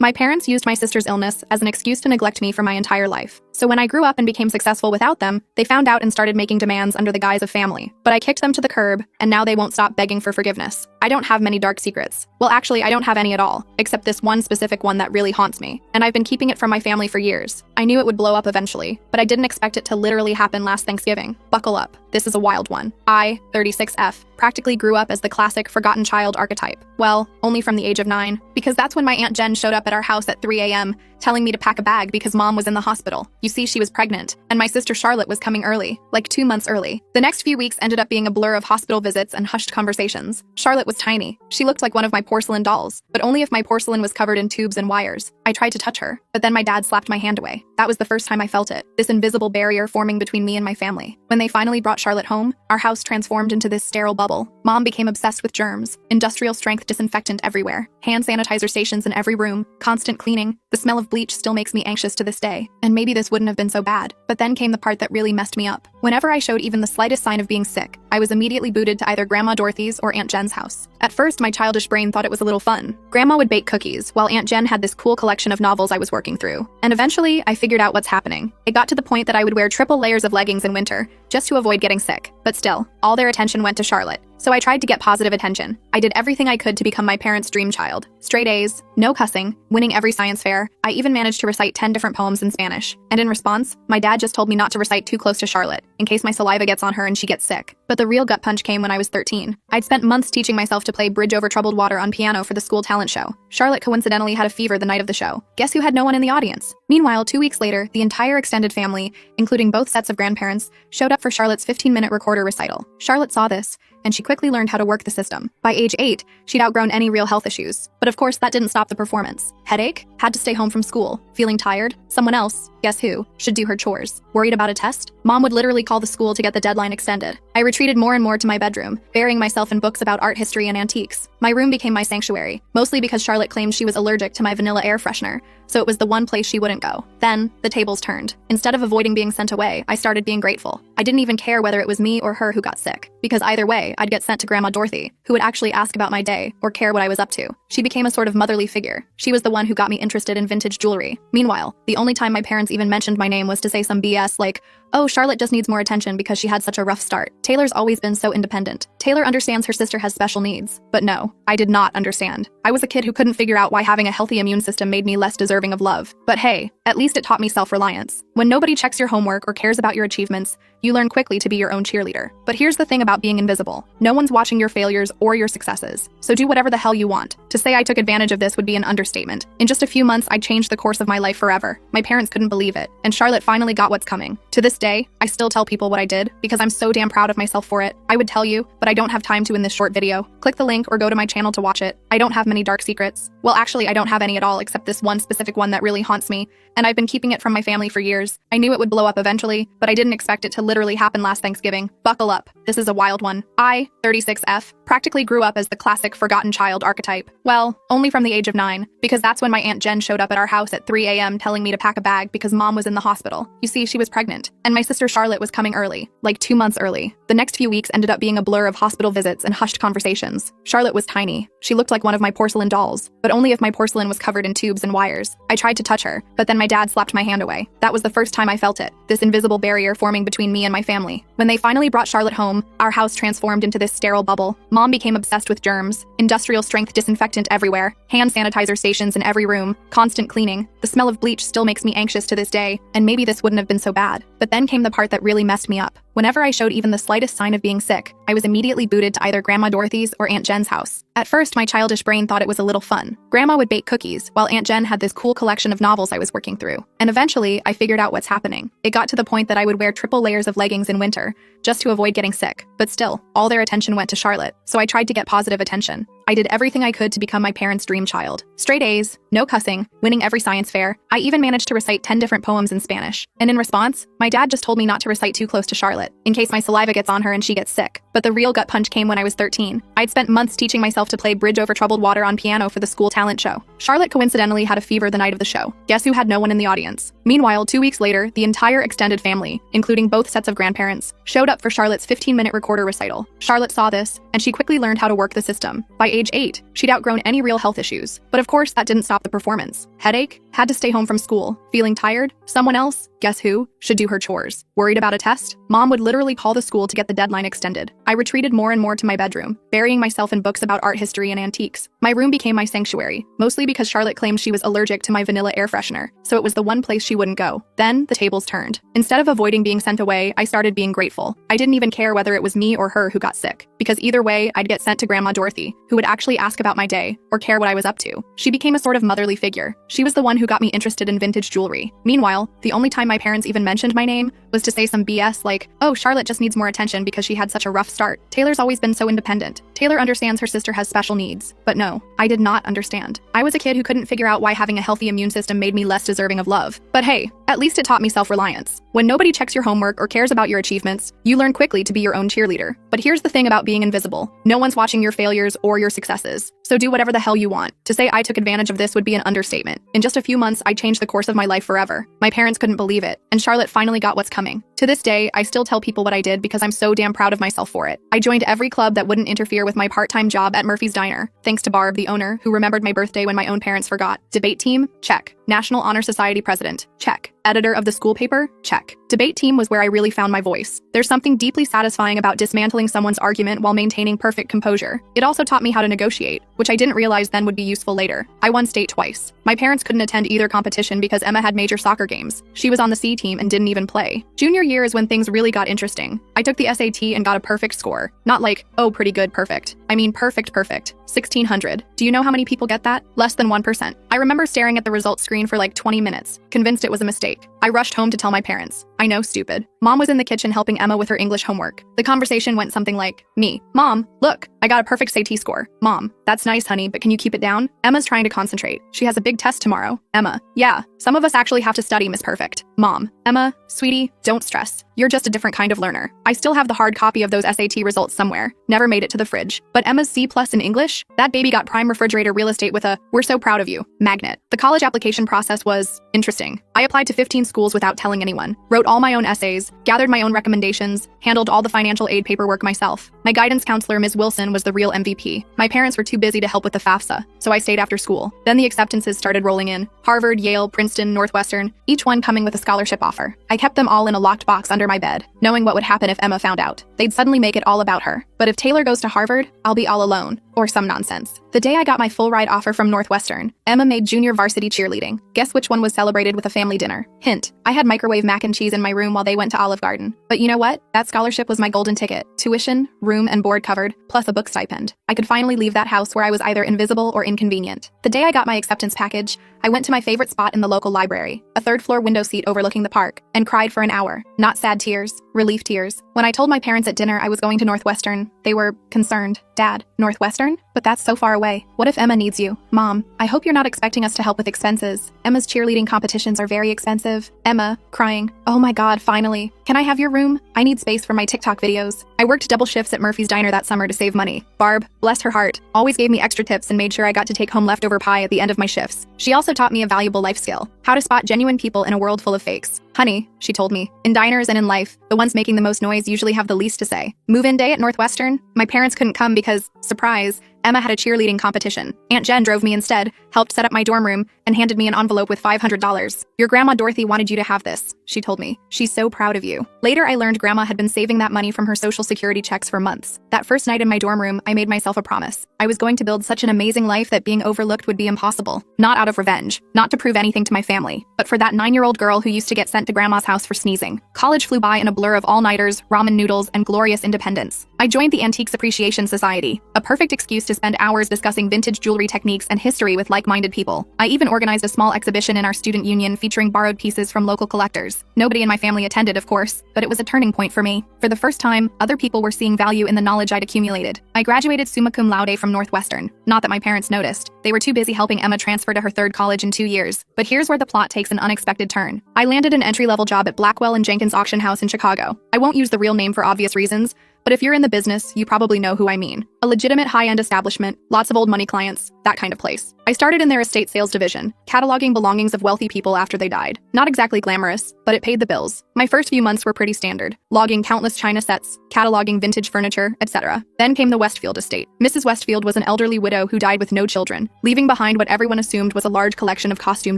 My parents used my sister's illness as an excuse to neglect me for my entire life. So when I grew up and became successful without them, they found out and started making demands under the guise of family. But I kicked them to the curb, and now they won't stop begging for forgiveness. I don't have many dark secrets. Well, actually, I don't have any at all, except this one specific one that really haunts me. And I've been keeping it from my family for years. I knew it would blow up eventually, but I didn't expect it to literally happen last Thanksgiving. Buckle up. This is a wild one. I, 36F, practically grew up as the classic forgotten child archetype. Well, only from the age of 9, because that's when my Aunt Jen showed up at our house at 3 a.m., telling me to pack a bag because Mom was in the hospital. You see, she was pregnant, and my sister Charlotte was coming early, like 2 months early. The next few weeks ended up being a blur of hospital visits and hushed conversations. Charlotte was tiny. She looked like one of my porcelain dolls, but only if my porcelain was covered in tubes and wires. I tried to touch her, but then my dad slapped my hand away. That was the first time I felt it, this invisible barrier forming between me and my family. When they finally brought Charlotte home, our house transformed into this sterile bubble. Mom became obsessed with germs, industrial strength disinfectant everywhere, hand sanitizer stations in every room, constant cleaning. The smell of bleach still makes me anxious to this day, and maybe this wouldn't have been so bad. But then came the part that really messed me up. Whenever I showed even the slightest sign of being sick, I was immediately booted to either Grandma Dorothy's or Aunt Jen's house. At first, my childish brain thought it was a little fun. Grandma would bake cookies, while Aunt Jen had this cool collection of novels I was working through. And eventually, I figured out what's happening. It got to the point that I would wear triple layers of leggings in winter, just to avoid getting sick. But still, all their attention went to Charlotte. So I tried to get positive attention. I did everything I could to become my parents' dream child. Straight A's, no cussing, winning every science fair. I even managed to recite 10 different poems in Spanish. And in response, my dad just told me not to recite too close to Charlotte, in case my saliva gets on her and she gets sick. But the real gut punch came when I was 13. I'd spent months teaching myself to play Bridge Over Troubled Water on piano for the school talent show. Charlotte coincidentally had a fever the night of the show. Guess who had no one in the audience? Meanwhile, 2 weeks later, the entire extended family, including both sets of grandparents, showed up for Charlotte's 15-minute recorder recital. Charlotte saw this, and she quickly learned how to work the system. By age 8, she'd outgrown any real health issues. But of course, that didn't stop the performance. Headache? Had to stay home from school. Feeling tired? Someone else, guess who, should do her chores. Worried about a test? Mom would literally call the school to get the deadline extended. I retreated more and more to my bedroom, burying myself in books about art history and antiques. My room became my sanctuary, mostly because Charlotte claimed she was allergic to my vanilla air freshener, so it was the one place she wouldn't go. Then, the tables turned. Instead of avoiding being sent away, I started being grateful. I didn't even care whether it was me or her who got sick, because either way, I'd get sent to Grandma Dorothy, who would actually ask about my day or care what I was up to. She became a sort of motherly figure. She was the one who got me interested in vintage jewelry. Meanwhile, the only time my parents even mentioned my name was to say some BS like, "Oh, Charlotte just needs more attention because she had such a rough start. Taylor's always been so independent. Taylor understands her sister has special needs." But no, I did not understand. I was a kid who couldn't figure out why having a healthy immune system made me less deserving of love. But hey, at least it taught me self-reliance. When nobody checks your homework or cares about your achievements, you learn quickly to be your own cheerleader. But here's the thing about being invisible. No one's watching your failures or your successes. So do whatever the hell you want. To say I took advantage of this would be an understatement. In just a few months, I changed the course of my life forever. My parents couldn't believe it, and Charlotte finally got what's coming. To this day, I still tell people what I did because I'm so damn proud of myself for it. I would tell you, but I don't have time to in this short video. Click the link or go to my channel to watch it. I don't have many dark secrets. Well, actually, I don't have any at all except this one specific one that really haunts me, and I've been keeping it from my family for years. I knew it would blow up eventually, but I didn't expect it to literally happen last Thanksgiving. Buckle up. This is a wild one. I, 36F, practically grew up as the classic forgotten child archetype. Well, only from the age of 9, because that's when my Aunt Jen showed up at our house at 3 a.m. telling me to pack a bag because Mom was in the hospital. You see, she was pregnant, and my sister Charlotte was coming early, like 2 months early. The next few weeks ended up being a blur of hospital visits and hushed conversations. Charlotte was tiny. She looked like one of my porcelain dolls, but only if my porcelain was covered in tubes and wires. I tried to touch her, but then my dad slapped my hand away. That was the first time I felt it, this invisible barrier forming between me and my family. When they finally brought Charlotte home, our house transformed into this sterile bubble. Mom became obsessed with germs, industrial strength disinfectant everywhere, hand sanitizer stations in every room, constant cleaning. The smell of bleach still makes me anxious to this day, and maybe this wouldn't have been so bad. But then came the part that really messed me up. Whenever I showed even the slightest sign of being sick, I was immediately booted to either Grandma Dorothy's or Aunt Jen's house. At first, my childish brain thought it was a little fun. Grandma would bake cookies, while Aunt Jen had this cool collection of novels I was working through. And eventually, I figured out what's happening. It got to the point that I would wear triple layers of leggings in winter, just to avoid getting sick. But still, all their attention went to Charlotte, so I tried to get positive attention. I did everything I could to become my parents' dream child. Straight A's, no cussing, winning every science fair. I even managed to recite 10 different poems in Spanish. And in response, my dad just told me not to recite too close to Charlotte, in case my saliva gets on her and she gets sick. But the real gut punch came when I was 13. I'd spent months teaching myself to play Bridge Over Troubled Water on piano for the school talent show. Charlotte coincidentally had a fever the night of the show. Guess who had no one in the audience? Meanwhile, 2 weeks later, the entire extended family, including both sets of grandparents, showed up for Charlotte's 15-minute recorder recital. Charlotte saw this, and she quickly learned how to work the system. By age 8, she'd outgrown any real health issues. But of course, that didn't stop the performance. Headache? Had to stay home from school. Feeling tired? Someone else, guess who, should do her chores. Worried about a test? Mom would literally call the school to get the deadline extended. I retreated more and more to my bedroom, burying myself in books about art history and antiques. My room became my sanctuary, mostly because Charlotte claimed she was allergic to my vanilla air freshener, so it was the one place she wouldn't go. Then, the tables turned. Instead of avoiding being sent away, I started being grateful. I didn't even care whether it was me or her who got sick, because either way, I'd get sent to Grandma Dorothy, who would actually ask about my day, or care what I was up to. She became a sort of motherly figure. She was the one who got me interested in vintage jewelry. Meanwhile, the only time my parents even mentioned my name was to say some BS like, oh, Charlotte just needs more attention because she had such a rough start. Taylor's always been so independent. Taylor understands her sister has special needs. But no, I did not understand. I was a kid who couldn't figure out why having a healthy immune system made me less deserving of love. But hey, at least it taught me self-reliance. When nobody checks your homework or cares about your achievements, you learn quickly to be your own cheerleader. But here's the thing about being invisible. No one's watching your failures or your successes. So do whatever the hell you want. To say I took advantage of this would be an understatement. In just a few months, I changed the course of my life forever. My parents couldn't believe it, and Charlotte finally got what's coming. To this day, I still tell people what I did because I'm so damn proud of myself for it. I joined every club that wouldn't interfere with my part-time job at Murphy's Diner, thanks to Barb, the owner, who remembered my birthday when my own parents forgot. Debate team? Check. National Honor Society president? Check. Editor of the school paper? Check. Debate team was where I really found my voice. There's something deeply satisfying about dismantling someone's argument while maintaining perfect composure. It also taught me how to negotiate, which I didn't realize then would be useful later. I won state twice. My parents couldn't attend either competition because Emma had major soccer games. She was on the C team and didn't even play. Junior year is when things really got interesting. I took the SAT and got a perfect score. Not like, oh, pretty good, perfect. I mean perfect. 1600. Do you know how many people get that? Less than 1%. I remember staring at the results screen for like 20 minutes, convinced it was a mistake. I rushed home to tell my parents. I know, stupid. Mom was in the kitchen helping Emma with her English homework. The conversation went something like, me, Mom, look, I got a perfect SAT score. Mom, that's nice, honey, but can you keep it down? Emma's trying to concentrate. She has a big test tomorrow. Emma, yeah, some of us actually have to study, Miss Perfect. Mom, Emma, sweetie, don't stress. You're just a different kind of learner. I still have the hard copy of those SAT results somewhere. Never made it to the fridge. But Emma's C+ in English? That baby got prime refrigerator real estate with a, we're so proud of you, magnet. The college application process was interesting. I applied to 15 schools without telling anyone, wrote all my own essays, gathered my own recommendations, handled all the financial aid paperwork myself. My guidance counselor, Ms. Wilson, was the real MVP. My parents were too busy to help with the FAFSA, so I stayed after school. Then the acceptances started rolling in. Harvard, Yale, Princeton, Northwestern, each one coming with a scholarship offer. I kept them all in a locked box under my bed, knowing what would happen if Emma found out. They'd suddenly make it all about her. But if Taylor goes to Harvard, I'll be all alone. Or some nonsense. The day I got my full ride offer from Northwestern, Emma made junior varsity cheerleading. Guess which one was celebrated with a family dinner? Hint, I had microwave mac and cheese in my room while they went to Olive Garden. But you know what? That scholarship was my golden ticket. Tuition, room and board covered, plus a book stipend. I could finally leave that house where I was either invisible or inconvenient. The day I got my acceptance package, I went to my favorite spot in the local library, a third-floor window seat overlooking the park, and cried for an hour. Not sad tears, relief tears. When I told my parents at dinner I was going to Northwestern, they were concerned. Dad, Northwestern? But that's so far away. What if Emma needs you? Mom, I hope you're not expecting us to help with expenses. Emma's cheerleading competitions are very expensive. Emma, crying. Oh my God, finally. Can I have your room? I need space for my TikTok videos. I worked double shifts at Murphy's Diner that summer to save money. Barb, bless her heart, always gave me extra tips and made sure I got to take home leftover pie at the end of my shifts. She also taught me a valuable life skill, how to spot genuine people in a world full of fakes. Honey, she told me, in diners and in life, the ones making the most noise usually have the least to say. Move-in day at Northwestern? My parents couldn't come because, surprise, Emma had a cheerleading competition. Aunt Jen drove me instead, helped set up my dorm room, and handed me an envelope with $500. Your grandma Dorothy wanted you to have this, she told me. She's so proud of you. Later, I learned grandma had been saving that money from her Social Security checks for months. That first night in my dorm room, I made myself a promise. I was going to build such an amazing life that being overlooked would be impossible. Not out of revenge, not to prove anything to my family, but for that 9-year-old girl who used to get sent to grandma's house for sneezing. College flew by in a blur of all-nighters, ramen noodles, and glorious independence. I joined the Antiques Appreciation Society, a perfect excuse to spend hours discussing vintage jewelry techniques and history with like-minded people. I even organized a small exhibition in our student union featuring borrowed pieces from local collectors. Nobody in my family attended, of course, but it was a turning point for me. For the first time, other people were seeing value in the knowledge I'd accumulated. I graduated summa cum laude from Northwestern. Not that my parents noticed. They were too busy helping Emma transfer to her third college in 2 years. But here's where the plot takes an unexpected turn. I landed an entry-level job at Blackwell & Jenkins Auction House in Chicago. I won't use the real name for obvious reasons, but if you're in the business, you probably know who I mean. A legitimate high-end establishment, lots of old money clients, that kind of place. I started in their estate sales division, cataloging belongings of wealthy people after they died. Not exactly glamorous, but it paid the bills. My first few months were pretty standard, logging countless china sets, cataloging vintage furniture, etc. Then came the Westfield estate. Mrs. Westfield was an elderly widow who died with no children, leaving behind what everyone assumed was a large collection of costume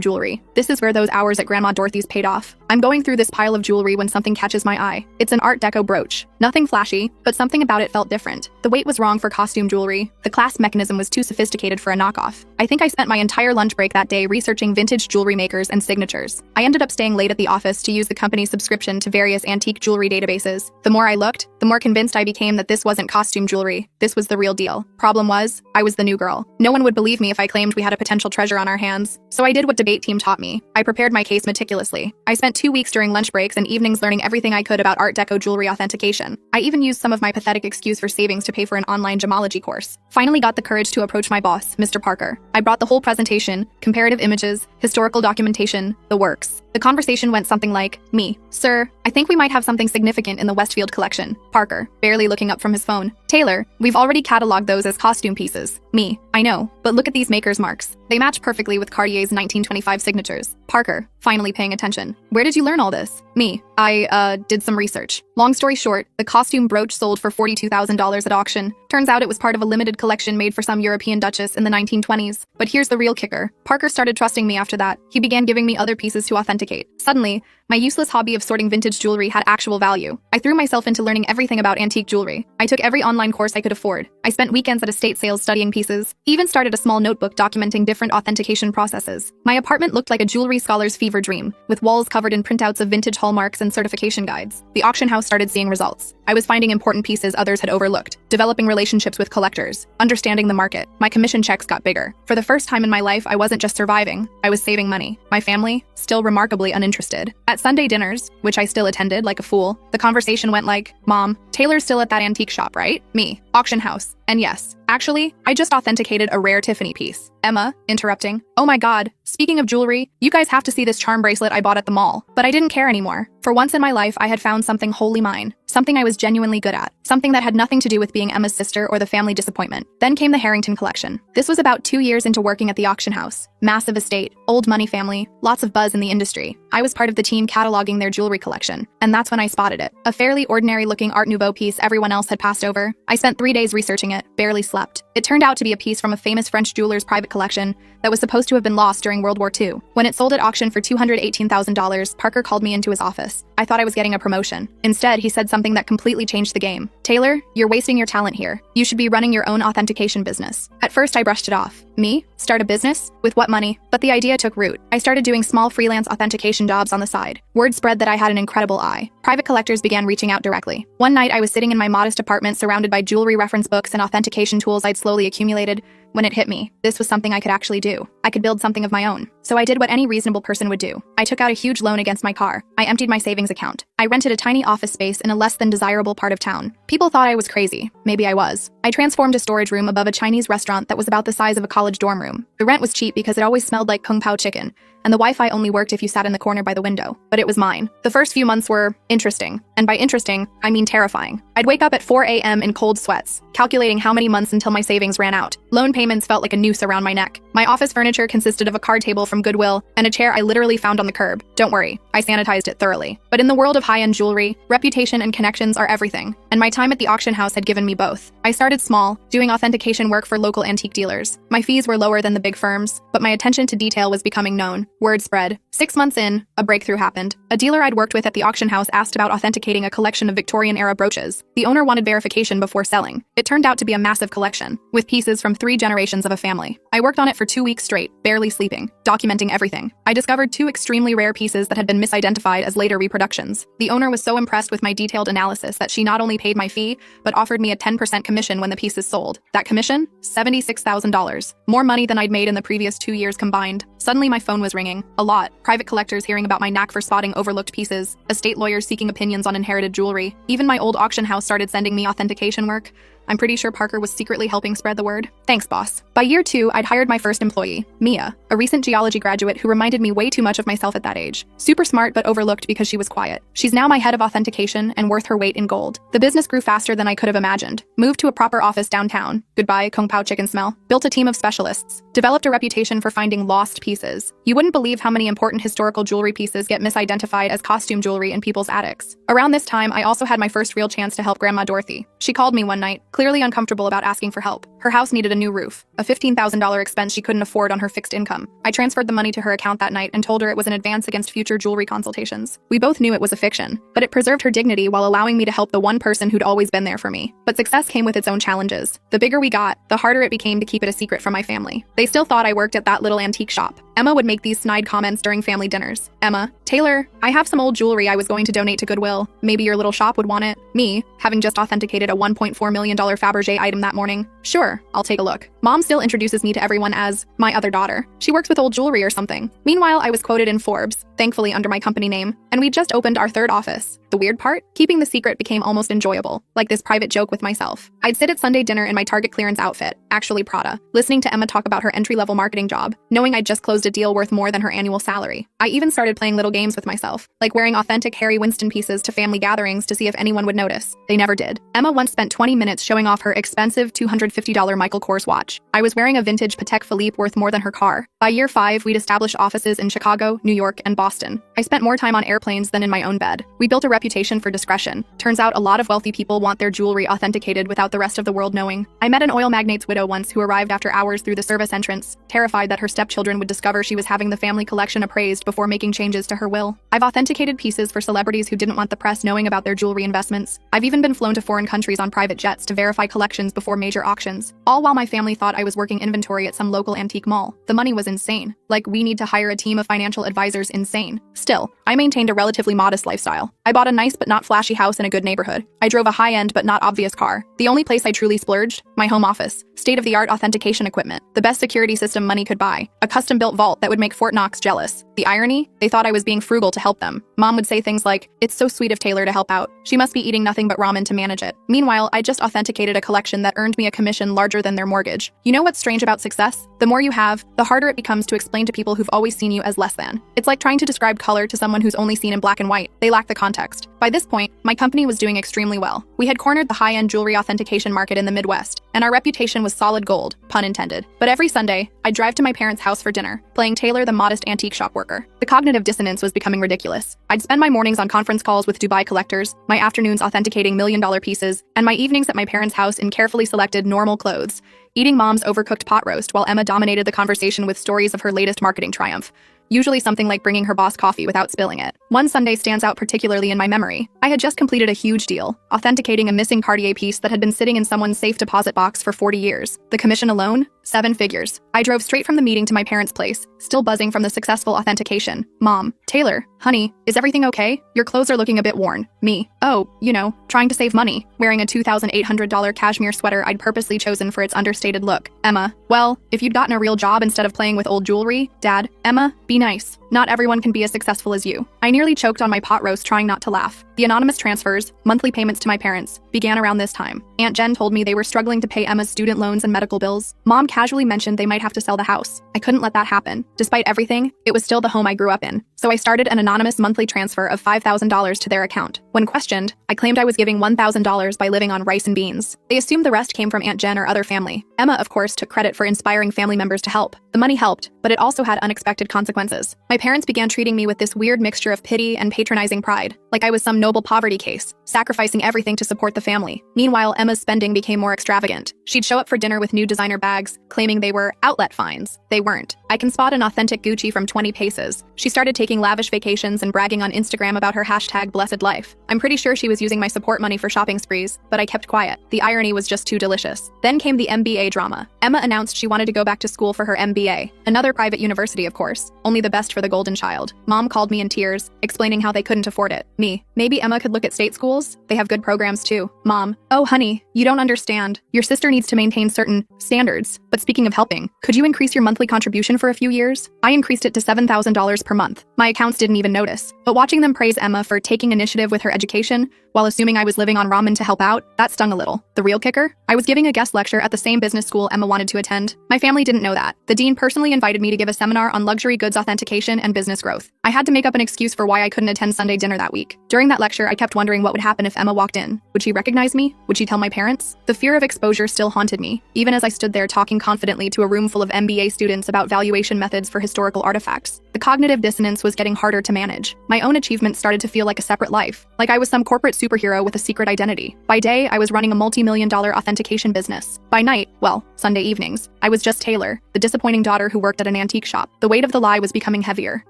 jewelry. This is where those hours at Grandma Dorothy's paid off. I'm going through this pile of jewelry when something catches my eye. It's an Art Deco brooch. Nothing flashy, but something about it felt different. The weight was wrong for costume jewelry. The clasp mechanism was too sophisticated for a knockoff. I think I spent my entire lunch break that day researching vintage jewelry makers and signatures. I ended up staying late at the office to use the company's subscription to various antique jewelry databases. The more I looked, the more convinced I became that this wasn't costume jewelry. This was the real deal. Problem was, I was the new girl. No one would believe me if I claimed we had a potential treasure on our hands. So I did what debate team taught me. I prepared my case meticulously. I spent 2 weeks during lunch breaks and evenings learning everything I could about Art Deco jewelry authentication. I even used some of my pathetic excuse for savings to pay for an online gemology course. Finally got the courage to approach my boss, Mr. Parker. I brought the whole presentation, comparative images, historical documentation, the works. The conversation went something like, me, sir, I think we might have something significant in the Westfield collection. Parker, barely looking up from his phone. Taylor, we've already cataloged those as costume pieces. Me, I know, but look at these makers' marks. They match perfectly with Cartier's 1925 signatures. Parker, finally paying attention. Where did you learn all this? Me, I did some research. Long story short, the costume brooch sold for $42,000 at auction. Turns out it was part of a limited collection made for some European duchess in the 1920s. But here's the real kicker. Parker started trusting me after that. He began giving me other pieces to authenticate. Suddenly, my useless hobby of sorting vintage jewelry had actual value. I threw myself into learning everything about antique jewelry. I took every online course I could afford. I spent weekends at estate sales studying pieces, even started a small notebook documenting different authentication processes. My apartment looked like a jewelry scholar's fever dream, with walls covered in printouts of vintage hallmarks and certification guides. The auction house started seeing results. I was finding important pieces others had overlooked, developing relationships with collectors, understanding the market. My commission checks got bigger. For the first time in my life, I wasn't just surviving, I was saving money. My family, still remarkably uninterested. At Sunday dinners, which I still attended like a fool, the conversation went like, Mom, Taylor's still at that antique shop, right? Me, auction house. And yes, actually, I just authenticated a rare Tiffany piece. Emma, interrupting, oh my god, speaking of jewelry, you guys have to see this charm bracelet I bought at the mall. But I didn't care anymore. For once in my life, I had found something wholly mine. Something I was genuinely good at. Something that had nothing to do with being Emma's sister or the family disappointment. Then came the Harrington collection. This was about 2 years into working at the auction house. Massive estate, old money family, lots of buzz in the industry. I was part of the team cataloging their jewelry collection. And that's when I spotted it. A fairly ordinary looking Art Nouveau piece everyone else had passed over. I spent 3 days researching it, barely slept. It turned out to be a piece from a famous French jeweler's private collection that was supposed to have been lost during World War II. When it sold at auction for $218,000, Parker called me into his office. I thought I was getting a promotion. Instead, he said something that completely changed the game. Taylor, you're wasting your talent here. You should be running your own authentication business. At first, I brushed it off. Me? Start a business? With what money? But the idea took root. I started doing small freelance authentication jobs on the side. Word spread that I had an incredible eye. Private collectors began reaching out directly. One night, I was sitting in my modest apartment surrounded by jewelry reference books and authentication tools I'd slowly accumulated when it hit me. This was something I could actually do. I could build something of my own. So I did what any reasonable person would do. I took out a huge loan against my car. I emptied my savings account. I rented a tiny office space in a less than desirable part of town. People thought I was crazy. Maybe I was. I transformed a storage room above a Chinese restaurant that was about the size of a college dorm room. The rent was cheap because it always smelled like Kung Pao chicken, and the Wi-Fi only worked if you sat in the corner by the window. But it was mine. The first few months were interesting. And by interesting, I mean terrifying. I'd wake up at 4 a.m. in cold sweats, calculating how many months until my savings ran out. Loan payments felt like a noose around my neck. My office furniture consisted of a card table from Goodwill and a chair I literally found on the curb. Don't worry, I sanitized it thoroughly. But in the world of high-end jewelry, reputation and connections are everything. And my time at the auction house had given me both. I started small, doing authentication work for local antique dealers. My fees were lower than the big firms, but my attention to detail was becoming known. Word spread. 6 months in, a breakthrough happened. A dealer I'd worked with at the auction house asked about authenticating a collection of Victorian-era brooches. The owner wanted verification before selling. It turned out to be a massive collection, with pieces from 3 generations of a family. I worked on it for 2 weeks straight, barely sleeping, documenting everything. I discovered 2 extremely rare pieces that had been misidentified as later reproductions. The owner was so impressed with my detailed analysis that she not only paid my fee, but offered me a 10% commission when the pieces sold. That commission? $76,000. More money than I'd made in the previous 2 years combined. Suddenly my phone was ringing. A lot. Private collectors hearing about my knack for spotting overlooked pieces. Estate lawyers seeking opinions on inherited jewelry. Even my old auction house started sending me authentication work. I'm pretty sure Parker was secretly helping spread the word. Thanks, boss. By year 2, I'd hired my first employee, Mia, a recent geology graduate who reminded me way too much of myself at that age. Super smart but overlooked because she was quiet. She's now my head of authentication and worth her weight in gold. The business grew faster than I could have imagined. Moved to a proper office downtown. Goodbye, Kung Pao chicken smell. Built a team of specialists. developed a reputation for finding lost pieces. You wouldn't believe how many important historical jewelry pieces get misidentified as costume jewelry in people's attics. Around this time, I also had my first real chance to help Grandma Dorothy. She called me one night, clearly uncomfortable about asking for help. Her house needed a new roof, a $15,000 expense she couldn't afford on her fixed income. I transferred the money to her account that night and told her it was an advance against future jewelry consultations. We both knew it was a fiction, but it preserved her dignity while allowing me to help the one person who'd always been there for me. But success came with its own challenges. The bigger we got, the harder it became to keep it a secret from my family. They still thought I worked at that little antique shop. Emma would make these snide comments during family dinners. Emma, Taylor, I have some old jewelry I was going to donate to Goodwill. Maybe your little shop would want it. Me, having just authenticated a $1.4 million Fabergé item that morning. Sure, I'll take a look. Mom still introduces me to everyone as my other daughter. She works with old jewelry or something. Meanwhile, I was quoted in Forbes, thankfully under my company name, and we'd just opened our third office. The weird part? Keeping the secret became almost enjoyable, like this private joke with myself. I'd sit at Sunday dinner in my Target clearance outfit, actually Prada, listening to Emma talk about her entry-level marketing job, knowing I'd just closed a deal worth more than her annual salary. I even started playing little games with myself, like wearing authentic Harry Winston pieces to family gatherings to see if anyone would notice. They never did. Emma once spent 20 minutes showing off her expensive $250 Michael Kors watch. I was wearing a vintage Patek Philippe worth more than her car. By year 5, we'd established offices in Chicago, New York, and Boston. I spent more time on airplanes than in my own bed. We built a reputation for discretion. Turns out a lot of wealthy people want their jewelry authenticated without the rest of the world knowing. I met an oil magnate's widow once who arrived after hours through the service entrance, terrified that her stepchildren would discover she was having the family collection appraised before making changes to her will. I've authenticated pieces for celebrities who didn't want the press knowing about their jewelry investments. I've even been flown to foreign countries on private jets to verify collections before major auctions, all while my family thought I was working inventory at some local antique mall. The money was insane. Like, we need to hire a team of financial advisors insane. Still, I maintained a relatively modest lifestyle. I bought a nice but not flashy house in a good neighborhood. I drove a high-end but not obvious car. The only place I truly splurged? My home office. State-of-the-art authentication equipment. The best security system money could buy. A custom-built vault that would make Fort Knox jealous. The irony? They thought I was being frugal to help them. Mom would say things like, "It's so sweet of Taylor to help out. She must be eating nothing but ramen to manage it." Meanwhile, I just authenticated a collection that earned me a commission larger than their mortgage. You know what's strange about success? The more you have, the harder it becomes to explain to people who've always seen you as less than. It's like trying to describe color to someone who's only seen in black and white. They lack the context. By this point, my company was doing extremely well. We had cornered the high-end jewelry authentication market in the Midwest, and our reputation was solid gold, pun intended. But every Sunday, I'd drive to my parents' house for dinner, playing Taylor the modest antique shop worker. The cognitive dissonance was becoming ridiculous. I'd spend my mornings on conference calls with Dubai collectors, my afternoons authenticating million-dollar pieces, and my evenings at my parents' house in carefully selected normal clothes, eating Mom's overcooked pot roast while Emma dominated the conversation with stories of her latest marketing triumph. Usually something like bringing her boss coffee without spilling it. One Sunday stands out particularly in my memory. I had just completed a huge deal, authenticating a missing Cartier piece that had been sitting in someone's safe deposit box for 40 years. The commission alone? 7 figures. I drove straight from the meeting to my parents' place, still buzzing from the successful authentication. Mom, Taylor, honey, is everything okay? Your clothes are looking a bit worn. Me, oh, you know, trying to save money, wearing a $2,800 cashmere sweater I'd purposely chosen for its understated look. Emma, well, if you'd gotten a real job instead of playing with old jewelry. Dad, Emma, be nice. Not everyone can be as successful as you. I nearly choked on my pot roast trying not to laugh. The anonymous transfers, monthly payments to my parents, began around this time. Aunt Jen told me they were struggling to pay Emma's student loans and medical bills. Mom casually mentioned they might have to sell the house. I couldn't let that happen. Despite everything, it was still the home I grew up in. So I started an anonymous monthly transfer of $5,000 to their account. When questioned, I claimed I was giving $1,000 by living on rice and beans. They assumed the rest came from Aunt Jen or other family. Emma, of course, took credit for inspiring family members to help. The money helped, but it also had unexpected consequences. My parents began treating me with this weird mixture of pity and patronizing pride, like I was some noble poverty case, sacrificing everything to support the family. Meanwhile, Emma's spending became more extravagant. She'd show up for dinner with new designer bags, claiming they were outlet finds. They weren't. I can spot an authentic Gucci from 20 paces. She started taking lavish vacations and bragging on Instagram about her #blessed life. I'm pretty sure she was using my support money for shopping sprees, but I kept quiet. The irony was just too delicious. Then came the MBA drama. Emma announced she wanted to go back to school for her MBA. Another private university, of course. Only the best for the golden child. Mom called me in tears, explaining how they couldn't afford it. Me, maybe Emma could look at state schools? They have good programs too. Mom, oh honey, you don't understand. Your sister needs to maintain certain standards. But speaking of helping, could you increase your monthly contribution for a few years? I increased it to $7,000 per month. My accounts didn't even notice. But watching them praise Emma for taking initiative with her education, while assuming I was living on ramen to help out, that stung a little. The real kicker? I was giving a guest lecture at the same business school Emma wanted to attend. My family didn't know that. The dean personally invited me to give a seminar on luxury goods authentication and business growth. I had to make up an excuse for why I couldn't attend Sunday dinner that week. During that lecture, I kept wondering what would happen if Emma walked in. Would she recognize me? Would she tell my parents? The fear of exposure still haunted me, even as I stood there talking confidently to a room full of MBA students about valuation methods for historical artifacts. The cognitive dissonance was getting harder to manage. My own achievements started to feel like a separate life, like I was some corporate superhero with a secret identity. By day, I was running a multi-million-dollar authentication business. By night, well, Sunday evenings, I was just Taylor, the disappointing daughter who worked at an antique shop. The weight of the lie was becoming heavier.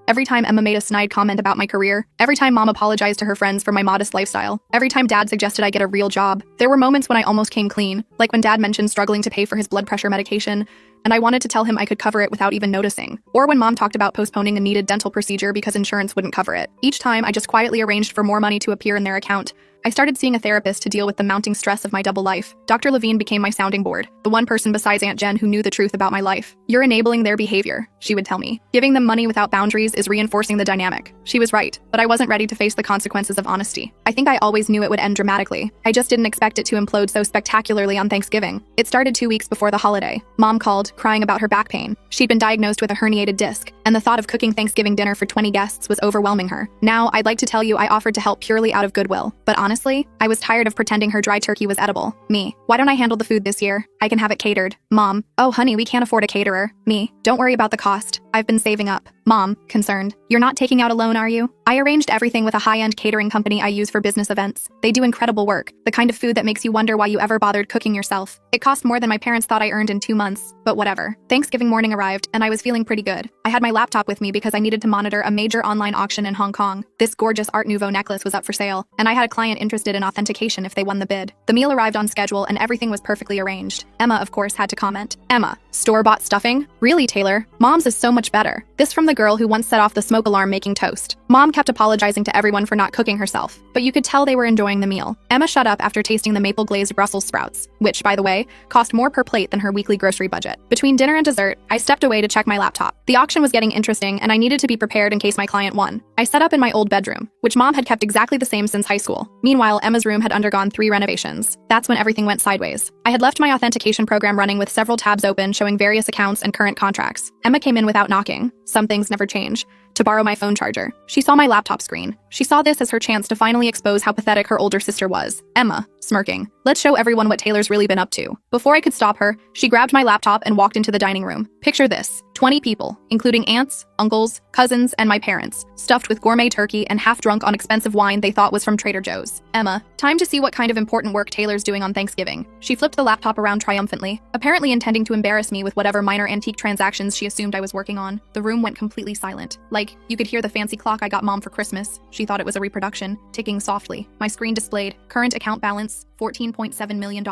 Every time Emma made a snide comment about my career, every time Mom apologized to her friends for my modest lifestyle, every time Dad suggested I get a real job, there were moments when I almost came clean, like when Dad mentioned struggling to pay for his blood pressure medication, and I wanted to tell him I could cover it without even noticing. Or when Mom talked about postponing a needed dental procedure because insurance wouldn't cover it. Each time, I just quietly arranged for more money to appear in their account. I started seeing a therapist to deal with the mounting stress of my double life. Dr. Levine became my sounding board, the one person besides Aunt Jen who knew the truth about my life. You're enabling their behavior, she would tell me. Giving them money without boundaries is reinforcing the dynamic. She was right, but I wasn't ready to face the consequences of honesty. I think I always knew it would end dramatically. I just didn't expect it to implode so spectacularly on Thanksgiving. It started 2 weeks before the holiday. Mom called, crying about her back pain. She'd been diagnosed with a herniated disc, and the thought of cooking Thanksgiving dinner for 20 guests was overwhelming her. Now, I'd like to tell you I offered to help purely out of goodwill, but honestly, I was tired of pretending her dry turkey was edible. Me. Why don't I handle the food this year? I can have it catered. Mom. Oh, honey, we can't afford a caterer. Me. Don't worry about the cost. I've been saving up. Mom. Concerned. You're not taking out a loan, are you? I arranged everything with a high-end catering company I use for business events. They do incredible work, the kind of food that makes you wonder why you ever bothered cooking yourself. It cost more than my parents thought I earned in 2 months, but whatever. Thanksgiving morning arrived, and I was feeling pretty good. I had my laptop with me because I needed to monitor a major online auction in Hong Kong. This gorgeous Art Nouveau necklace was up for sale, and I had a client interested in authentication if they won the bid. The meal arrived on schedule, and everything was perfectly arranged. Emma, of course, had to comment. Emma. Store-bought stuffing? Really, Taylor? Mom's is so much better. This from the girl who once set off the smoke alarm making toast. Mom kept apologizing to everyone for not cooking herself, but you could tell they were enjoying the meal. Emma shut up after tasting the maple-glazed Brussels sprouts, which, by the way, cost more per plate than her weekly grocery budget. Between dinner and dessert, I stepped away to check my laptop. The auction was getting interesting, and I needed to be prepared in case my client won. I set up in my old bedroom, which Mom had kept exactly the same since high school. Meanwhile, Emma's room had undergone 3 renovations. That's when everything went sideways. I had left my authentication program running with several tabs open showing various accounts and current contracts. Emma came in without knocking. Some things never change. To borrow my phone charger. She saw my laptop screen. She saw this as her chance to finally expose how pathetic her older sister was. Emma, smirking. Let's show everyone what Taylor's really been up to. Before I could stop her, she grabbed my laptop and walked into the dining room. Picture this. 20 people, including aunts, uncles, cousins, and my parents, stuffed with gourmet turkey and half drunk on expensive wine they thought was from Trader Joe's. Emma, time to see what kind of important work Taylor's doing on Thanksgiving. She flipped the laptop around triumphantly, apparently intending to embarrass me with whatever minor antique transactions she assumed I was working on. The room went completely silent. Like, you could hear the fancy clock I got Mom for Christmas. She thought it was a reproduction, ticking softly. My screen displayed current account balance, $14.7 million.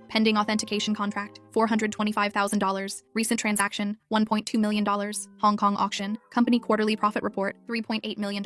Pending authentication contract, $425,000. Recent transaction, $1.2 million. Hong Kong auction. Company quarterly profit report, $3.8 million.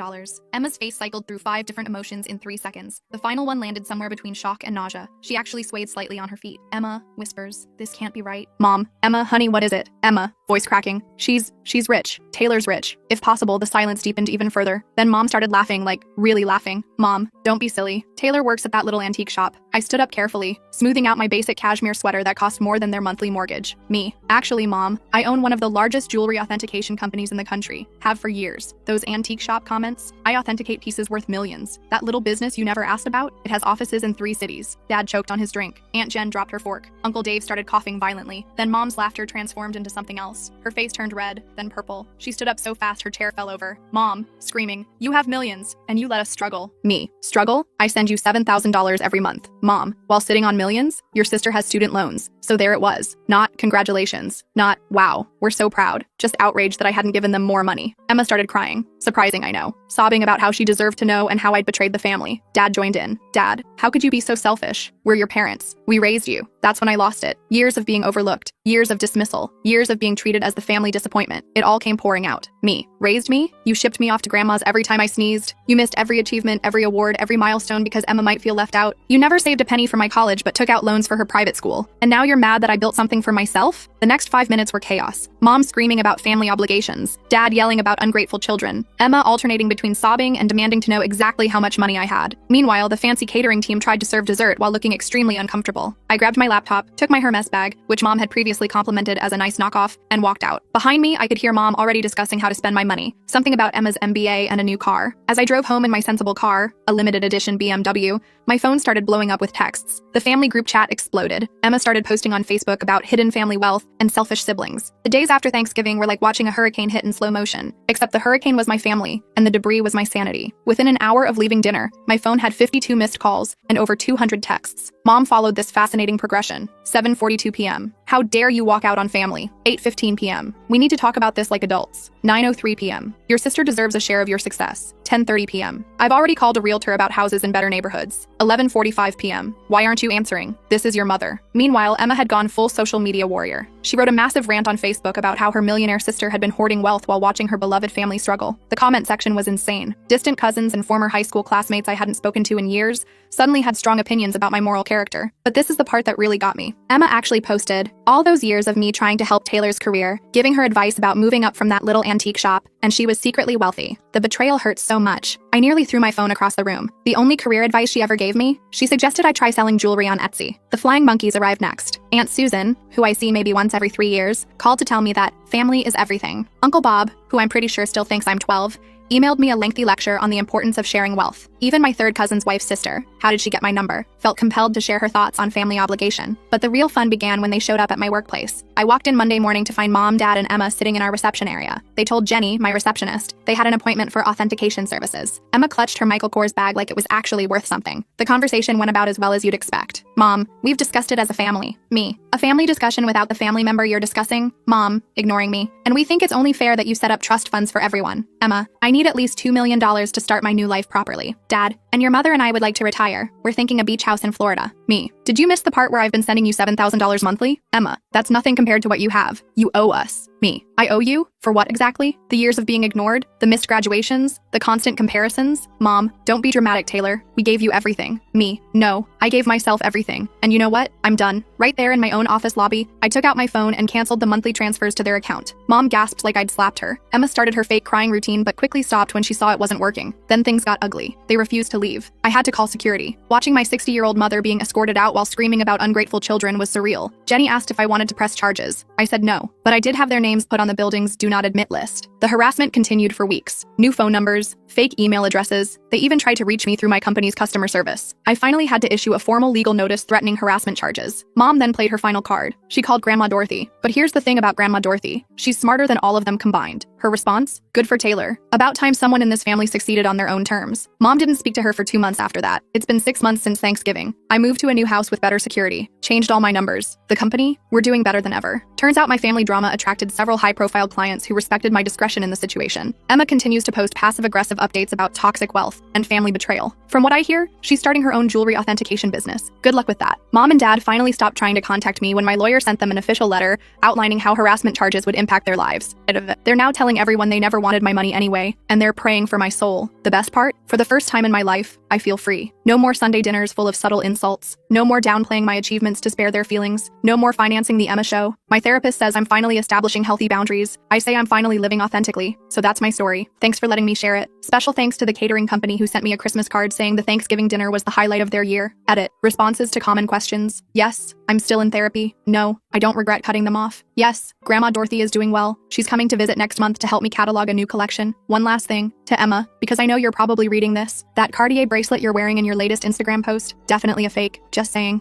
Emma's face cycled through 5 different emotions in 3 seconds. The final one landed somewhere between shock and nausea. She actually swayed slightly on her feet. Emma whispers, this can't be right. Mom. Emma, honey, what is it? Emma, voice cracking. She's rich. Taylor's rich. If possible, the silence deepened even further. Then Mom started laughing, like, really laughing. Mom, don't be silly. Taylor works at that little antique shop. I stood up carefully, smoothing out my basic cashmere sweater that cost more than their monthly mortgage. Me. Actually, Mom, I own one of the largest jewelry authentication companies in the country. Have for years. Those antique shop comments? I authenticate pieces worth millions. That little business you never asked about? It has offices in 3 cities. Dad choked on his drink. Aunt Jen dropped her fork. Uncle Dave started coughing violently. Then Mom's laughter transformed into something else. Her face turned red, then purple. She stood up so fast her chair fell over. Mom, screaming, you have millions, and you let us struggle. Me. Struggle? I send you $7,000 every month. Mom, while sitting on millions, your sister has student loans. So there it was. Not congratulations. Not, wow, we're so proud. Just outraged that I hadn't given them more money. Emma started crying. Surprising, I know. Sobbing about how she deserved to know and how I'd betrayed the family. Dad joined in. Dad, how could you be so selfish? We're your parents. We raised you. That's when I lost it. Years of being overlooked. Years of dismissal. Years of being treated as the family disappointment. It all came pouring out. Me. Raised me? You shipped me off to grandma's every time I sneezed. You missed every achievement, every award, every milestone because Emma might feel left out. You never saved a penny for my college but took out loans for her private school. And now you're mad that I built something for myself? The next 5 minutes were chaos. Mom screaming about family obligations, Dad yelling about ungrateful children, Emma alternating between sobbing and demanding to know exactly how much money I had. Meanwhile, the fancy catering team tried to serve dessert while looking extremely uncomfortable. I grabbed my laptop, took my Hermes bag, which Mom had previously complimented as a nice knockoff, and walked out. Behind me, I could hear Mom already discussing how to spend my money, something about Emma's MBA and a new car. As I drove home in my sensible car, a limited edition BMW, my phone started blowing up with texts. The family group chat exploded. Emma started posting on Facebook about hidden family wealth and selfish siblings. The days after Thanksgiving were like watching a hurricane hit in slow motion, except the hurricane was my family, and the debris was my sanity. Within an hour of leaving dinner, my phone had 52 missed calls and over 200 texts. Mom followed this fascinating progression. 7:42 p.m. How dare you walk out on family? 8:15 p.m. We need to talk about this like adults. 9:03 p.m. Your sister deserves a share of your success. 10:30 p.m. I've already called a realtor about houses in better neighborhoods. 11:45 p.m. Why aren't you answering? This is your mother. Meanwhile, Emma had gone full social media warrior. She wrote a massive rant on Facebook about how her millionaire sister had been hoarding wealth while watching her beloved family struggle. The comment section was insane. Distant cousins and former high school classmates I hadn't spoken to in years suddenly had strong opinions about my moral character. But this is the part that really got me. Emma actually posted, all those years of me trying to help Taylor's career, giving her advice about moving up from that little antique shop, and she was secretly wealthy. The betrayal hurt so much. I nearly threw my phone across the room. The only career advice she ever gave me? She suggested I try selling jewelry on Etsy. The flying monkeys arrived next. Aunt Susan, who I see maybe once every 3 years, called to tell me that family is everything. Uncle Bob, who I'm pretty sure still thinks I'm 12, emailed me a lengthy lecture on the importance of sharing wealth. Even my third cousin's wife's sister, how did she get my number, felt compelled to share her thoughts on family obligation. But the real fun began when they showed up at my workplace. I walked in Monday morning to find Mom, Dad, and Emma sitting in our reception area. They told Jenny, my receptionist, they had an appointment for authentication services. Emma clutched her Michael Kors bag like it was actually worth something. The conversation went about as well as you'd expect. Mom, we've discussed it as a family. Me, a family discussion without the family member you're discussing? Mom, ignoring me. And we think it's only fair that you set up trust funds for everyone. Emma, I need at least $2 million to start my new life properly. Dad, and your mother and I would like to retire. We're thinking a beach house in Florida. Me, did you miss the part where I've been sending you $7,000 monthly? Emma, that's nothing compared to what you have. You owe us. Me, I owe you? For what exactly? The years of being ignored? The missed graduations? The constant comparisons? Mom, don't be dramatic, Taylor. We gave you everything. Me, no, I gave myself everything. And you know what? I'm done. Right there in my own office lobby, I took out my phone and canceled the monthly transfers to their account. Mom gasped like I'd slapped her. Emma started her fake crying routine but quickly stopped when she saw it wasn't working. Then things got ugly. They refused to leave. I had to call security. Watching my 60-year-old mother being escorted out while screaming about ungrateful children was surreal. Jenny asked if I wanted to press charges. I said no, but I did have their names put on the building's do not admit list. The harassment continued for weeks. New phone numbers, fake email addresses. They even tried to reach me through my company's customer service. I finally had to issue a formal legal notice threatening harassment charges. Mom then played her final card. She called Grandma Dorothy. But here's the thing about Grandma Dorothy. She's smarter than all of them combined. Her response? Good for Taylor. About time someone in this family succeeded on their own terms. Mom didn't speak to her for 2 months after that. It's been 6 months since Thanksgiving. I moved to a new house with better security. Changed all my numbers. The company? We're doing better than ever. Turns out my family drama attracted several high-profile clients who respected my discretion in the situation. Emma continues to post passive-aggressive updates about toxic wealth and family betrayal. From what I hear, she's starting her own jewelry authentication business. Good luck with that. Mom and Dad finally stopped trying to contact me when my lawyer sent them an official letter outlining how harassment charges would impact their lives. They're now telling everyone they never wanted my money anyway, and they're praying for my soul. The best part? For the first time in my life, I feel free. No more Sunday dinners full of subtle insults. No more downplaying my achievements to spare their feelings. No more financing the Emma show. My therapist says I'm finally establishing healthy boundaries. I say I'm finally living authentically. So that's my story. Thanks for letting me share it. Special thanks to the catering company who sent me a Christmas card saying the Thanksgiving dinner was the highlight of their year. Edit. Responses to common questions. Yes, I'm still in therapy. No, I don't regret cutting them off. Yes, Grandma Dorothy is doing well. She's coming to visit next month to help me catalog a new collection. One last thing. To Emma, because I know you're probably reading this, that Cartier bracelet you're wearing in your latest Instagram post, definitely a fake. Just saying.